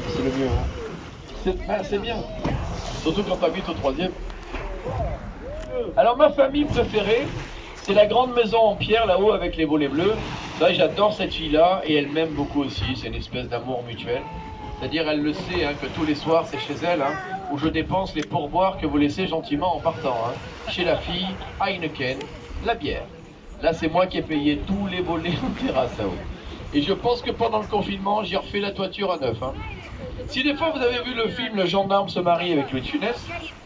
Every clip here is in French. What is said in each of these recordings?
C'est le mieux. Hein. C'est bien. Surtout quand tu habites au troisième. Alors ma famille préférée, c'est la grande maison en pierre là-haut avec les volets bleus. Ça, j'adore cette fille-là et elle m'aime beaucoup aussi. C'est une espèce d'amour mutuel. C'est-à-dire, elle le sait hein, que tous les soirs, c'est chez elle hein, où je dépense les pourboires que vous laissez gentiment en partant. Hein. Chez la fille, Heineken, la bière. Là, c'est moi qui ai payé tous les volets en terrasse là-haut. Et je pense que pendant le confinement, j'ai refait la toiture à neuf. Hein. Si des fois vous avez vu le film Le gendarme se marie avec Louis de Funès,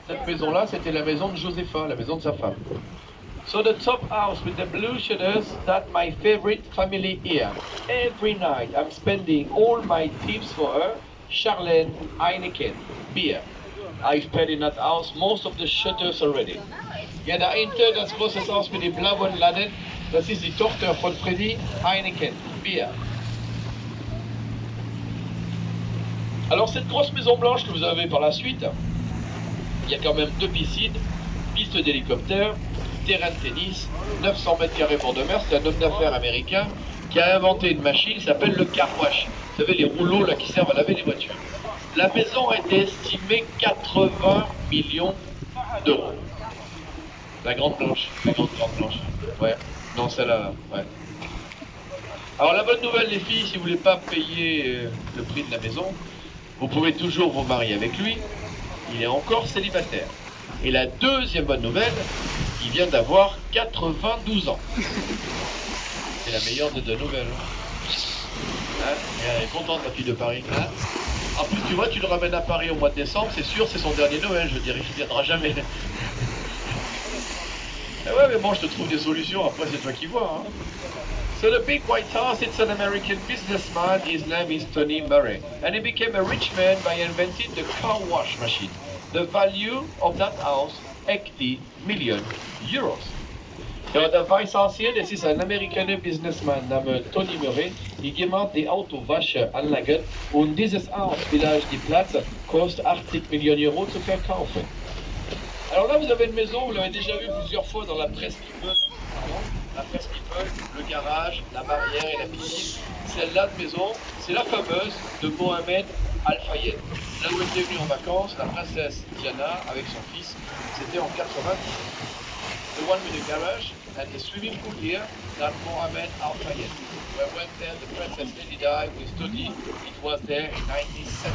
cette maison-là, c'était la maison de Josépha, la maison de sa femme. So the top house with the blue shutters, that's my favorite family here. Every night I'm spending all my tips for her, Charlene, Heineken, beer. I've paid in that house most of the shutters already. Ja, dahinter, das große Haus mit den blauen Laden, das ist die Tochter von Freddy, Heineken, Bier. Alors cette grosse maison blanche que vous avez par la suite, il y a quand même 2 piscines, piste d'hélicoptère, terrain de tennis, 900 mètres carrés bord de mer. C'est un homme d'affaires américain qui a inventé une machine qui s'appelle le car wash. Vous savez, les rouleaux là, qui servent à laver les voitures. La maison est estimée 80 millions d'euros. La grande blanche, la grande blanche. Ouais, non celle-là, ouais. Alors la bonne nouvelle les filles, si vous voulez pas payer le prix de la maison, vous pouvez toujours vous marier avec lui, il est encore célibataire. Et la deuxième bonne nouvelle, il vient d'avoir 92 ans. C'est la meilleure des 2 nouvelles. Hein, elle est contente la fille de Paris. Hein, en plus tu vois, tu le ramènes à Paris au mois de décembre, c'est sûr, c'est son dernier Noël, je veux dire, il ne viendra jamais. Eh ouais, mais bon, je te trouve des solutions, après c'est toi qui vois. Hein. So the big white house, it's an American businessman, his name is Tony Murray. And he became a rich man by inventing the car wash machine. The value of that house, 80 million euros. Ja, der Weißhaus hier, das ist ein amerikaner Businessman namens Tony Murray. Die gemacht die Autowaschanlage und dieses Haus, vielleicht die Platz, kostet 80 Millionen Euro zu verkaufen. Alors là, vous avez une maison, vous l'avez déjà vu plusieurs fois dans la presse people. La presse people, le garage, la barrière et la piscine. Celle-là de maison, c'est la fameuse de Mohamed Al Fayed. Là où était venue en vacances la princesse Diana avec son fils, c'était en 90. The one with the garage and the swimming pool here, that's Mohamed Al Fayed. When went there, the princess Lady Di with Tony, it was there in 1970.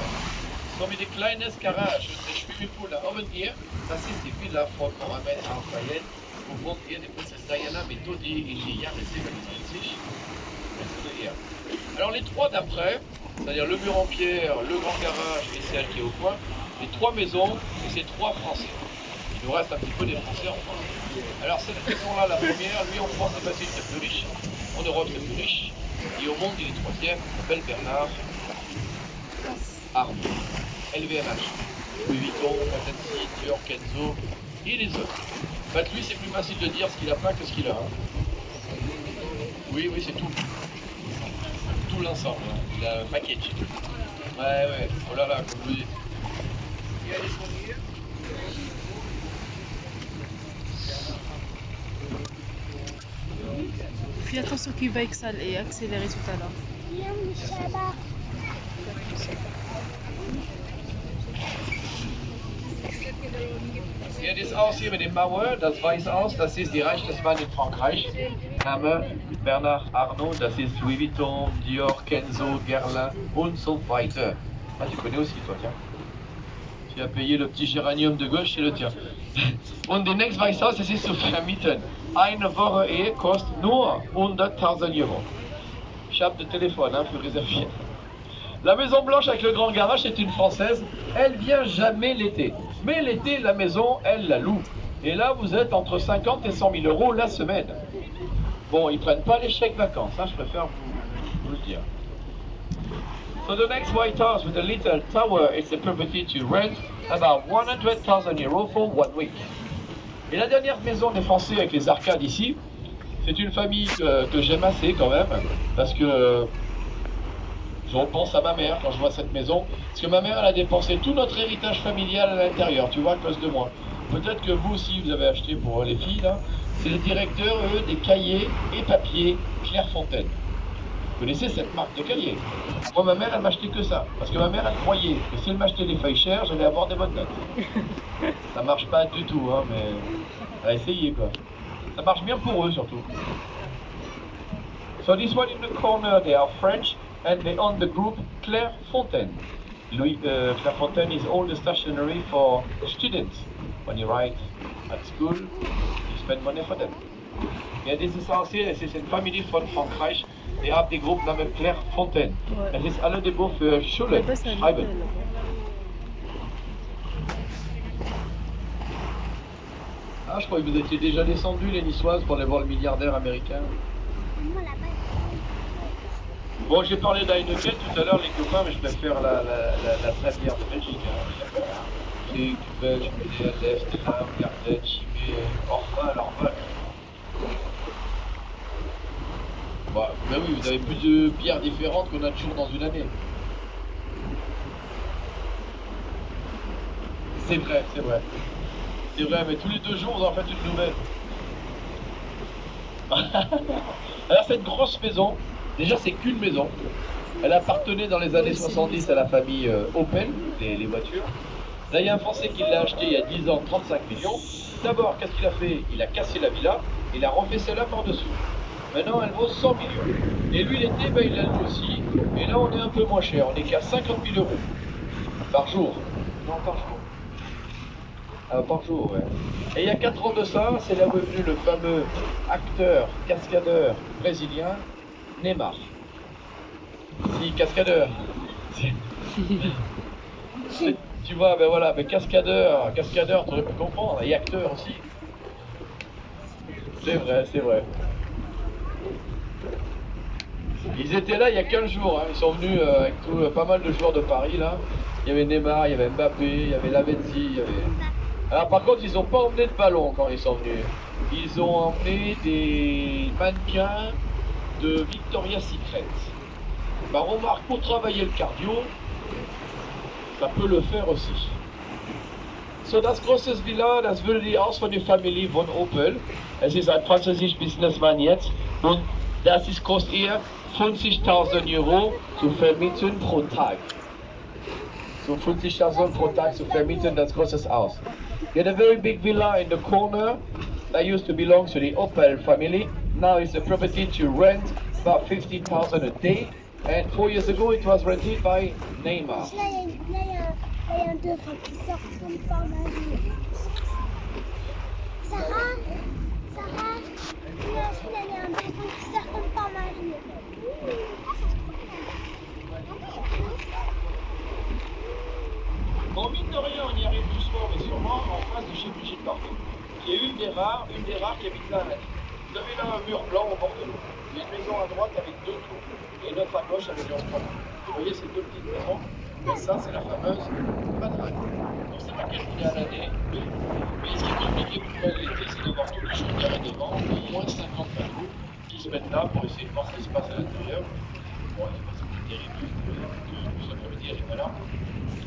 So mit dem kleines Garage und der Swimmingpool da oben hier, das ist die Villa von Mohamed Al Fayed. Wo wohnt hier die Prinzessin Diana, mais Tony, il y a resté hier. Alors les 3 d'après, c'est-à-dire le mur en pierre, le grand garage et celle qui est au coin, les 3 maisons et c'est 3 Français. Il nous reste un petit peu des Français en France. Alors cette maison-là, la première, lui en France c'est facile, c'est plus riche. En Europe c'est plus riche. Et au monde il est 3e, Belle Bernard, Arnaud. LVMH, Louis Vuitton, Patency, Dior, Kenzo et les autres. En fait, lui, c'est plus facile de dire ce qu'il a pas que ce qu'il a. Hein. Oui, oui, c'est tout. Tout l'ensemble, hein. Il a un package. Ouais, oh là là, comme vous dites. Fais attention qu'il va accélérer tout à l'heure. Bien, das Haus hier mit dem Mauer, das Weiße Haus, das ist die reichste Mann in Frankreich. Name Bernard Arnault, das ist Louis Vuitton, Dior, Kenzo, Guerlain und so weiter. Ah, tu connais aussi toi, tiens. Tu as payé le petit géranium de gauche, c'est le tien. Und das nächste Weiße Haus, das ist zu vermieten. Eine Woche Ehe kostet nur 100.000 Euro. Ich habe le téléphone für réserver. La Maison Blanche avec le grand garage, c'est une française. Elle vient jamais l'été. Mais l'été, la maison, elle la loue. Et là, vous êtes entre 50 et 100 000 euros la semaine. Bon, ils prennent pas les chèques vacances, hein, je préfère vous le dire. So the next White House with a little tower is a property to rent about 100,000 euros for 1 week. Et la dernière maison des Français avec les arcades ici, c'est une famille que j'aime assez quand même, parce que je repense à ma mère quand je vois cette maison, parce que ma mère elle a dépensé tout notre héritage familial à l'intérieur, tu vois, à cause de moi. Peut-être que vous aussi vous avez acheté pour les filles là, c'est le directeur des cahiers et papiers Clairefontaine. Vous connaissez cette marque de cahiers? Moi ma mère elle m'achetait que ça, parce que ma mère elle croyait que si elle m'achetait des feuilles chères, j'allais avoir des bonnes notes. Ça marche pas du tout, hein, mais elle a essayé quoi. Ça marche bien pour eux surtout. So this one in the corner, they are French. And they own the group Clairefontaine. Clairefontaine is all the stationery for students. When you write at school, you spend money for them. Yeah, this is here. This is a family von Frankreich. They have the group named Clairefontaine. Ouais. Es ist alle die Buch für Schule schreiben. Ah, je crois que vous étiez déjà descendus les Niçoises pour aller voir le milliardaire américain. Bon, j'ai parlé d'Heineken tout à l'heure, les copains, mais je préfère la vraie bière de Belgique. Hein. C'est belge, BDLF, Tram, Garden, Chimay, Orval, Orval. Bah, ben oui, vous avez plus de bières différentes qu'on a toujours dans une année. C'est vrai, c'est vrai. C'est vrai, mais tous les 2 jours, vous en faites une nouvelle. Alors, cette grosse maison, déjà, c'est qu'une maison. Elle appartenait dans les années 70 à la famille Opel, les voitures. Là, il y a un Français qui l'a acheté il y a 10 ans, 35 millions. D'abord, qu'est-ce qu'il a fait? Il a cassé la villa, il a refait celle-là par-dessus. Maintenant, elle vaut 100 millions. Et lui, l'été, ben, il l'a loué aussi. Et là, on est un peu moins cher. On est qu'à 50 000 euros. Par jour. Non, par jour. Ah, par jour, ouais. Et il y a 4 ans de ça, c'est là où est venu le fameux acteur, cascadeur brésilien, Neymar. Si, cascadeur. Tu vois, ben voilà, mais cascadeur, tu aurais pu comprendre, et acteur aussi. C'est vrai, c'est vrai. Ils étaient là il y a 15 jours, hein. Ils sont venus avec pas mal de joueurs de Paris là. Il y avait Neymar, il y avait Mbappé, il y avait Lavezzi, il y avait... Alors par contre, ils n'ont pas emmené de ballon quand ils sont venus. Ils ont emmené des mannequins de Victoria's Secret. Bah remarque, pour travailler le cardio, ça peut le faire aussi. So das große Villa, das würde die Haus von der Familie von Opel. Es ist ein französischer Businessman jetzt und das ist kostet eher 50.000 Euro zu vermieten pro Tag. So 50.000 pro Tag zu vermieten, das große Haus. You had a very big villa in the corner that used to belong to the Opel family. Now it's a property to rent about 15,000 a day. And 4 years ago it was rented by Neymar. Là, il y a un dauphin qui sort comme par magie. Sarah, celui-là, il y a un dauphin qui sort comme par magie. Bon, mine de rien, on y arrive doucement, mais sûrement en face de chez Brigitte Bardot, qui est une des rares qui habite là à la ville. Vous avez là un mur blanc au bord de l'eau. Il y a une maison à droite avec 2 tours, et une autre à gauche avec un toit. Vous voyez ces 2 petites maisons, mais ça, c'est la fameuse madrague. Donc, c'est pas calculé à l'année, mais ce qui est compliqué pour l'été, c'est d'avoir tous les jours derrière devant, au moins 50 bateaux qui se mettent là pour essayer de voir ce qui se passe à l'intérieur. Bon, c'est pas terrible, cet après-midi, elle est pas là.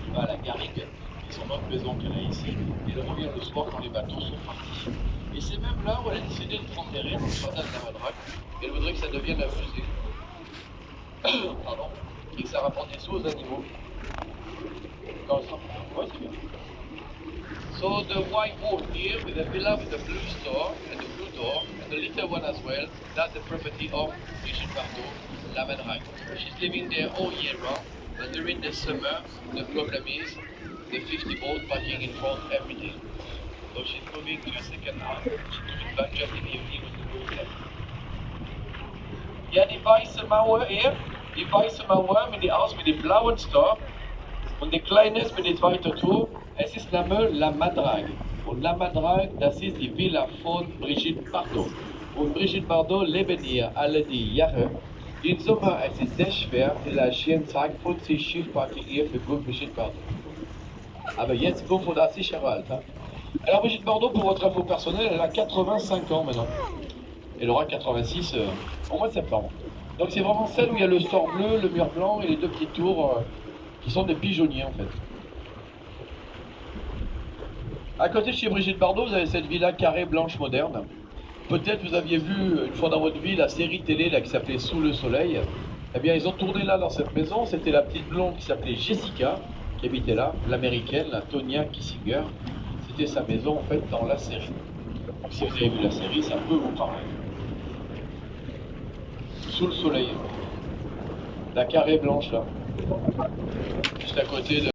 Il va à la Garrigue, qui sont notre maison qu'elle a ici, et elle revient le soir quand les bateaux sont partis. Et c'est même là où elle a décidé de prendre des rires, le jardin de la madrague, et elle voudrait que ça devienne un musée. Pardon, et que ça rapporte des sous aux animaux. Quand ça, ouais, c'est bien. So the white wall here with the villa with the blue store and the blue door and the little one as well, that's the property of Brigitte Bardot, La Madrague. She's living there all year round, but during the summer, the problem is the 50 boat parking in front every day. So she's moving to a second house. She's coming back just in the evening with the boat left. Ja, die weiße Mauer hier, die weiße Mauer mit dem Haus mit dem blauen Store und die kleines mit dem zweiten Tor, es ist Name La Madrague. Und La Madrague, das ist die Villa von Brigitte Bardot. Und Brigitte Bardot leben hier alle die Jahre. Im Sommer es ist sehr schwer, vielleicht 50 Schiffparken hier für Brigitte Bardot. Aber jetzt 85 Jahre alt. Hein. Alors Brigitte Bardot, pour votre info personnelle, elle a 85 ans maintenant. Elle aura 86 au mois de septembre. Donc c'est vraiment celle où il y a le store bleu, le mur blanc et les deux petites tours qui sont des pigeonniers en fait. À côté de chez Brigitte Bardot, vous avez cette villa carrée blanche moderne. Peut-être vous aviez vu une fois dans votre vie la série télé là, qui s'appelait Sous le soleil. Eh bien ils ont tourné là dans cette maison, c'était la petite blonde qui s'appelait Jessica, qui habitait là, l'américaine, la Tonya Kissinger. C'était sa maison en fait dans la série. Donc si vous avez vu la série, ça peut vous parler. Sous le soleil. La carrée blanche là. Juste à côté de